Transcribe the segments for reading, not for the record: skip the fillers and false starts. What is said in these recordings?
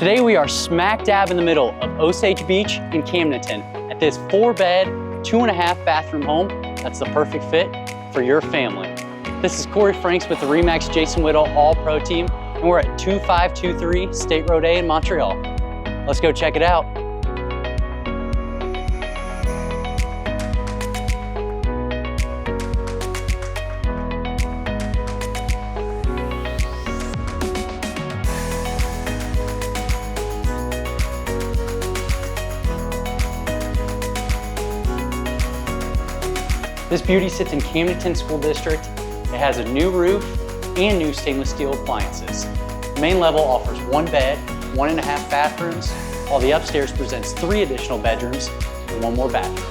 Today we are smack dab in the middle of Osage Beach and Camdenton at this 4-bed, 2.5 bathroom home that's the perfect fit for your family. This is Corey Franks with the RE/MAX Jason Whittle All-Pro team, and we're at 2523 State Road A in Montreal. Let's go check it out. This beauty sits in Camdenton School District. It has a new roof and new stainless steel appliances. The main level offers 1 bed, 1.5 bathrooms, while the upstairs presents 3 additional bedrooms and 1 more bathroom.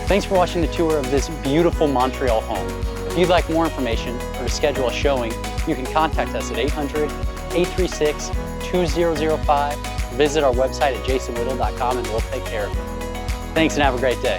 Thanks for watching the tour of this beautiful Montreal home. If you'd like more information or to schedule a showing, you can contact us at 800-836-2005. Visit our website at jasonwhittle.com and we'll take care of you. Thanks and have a great day.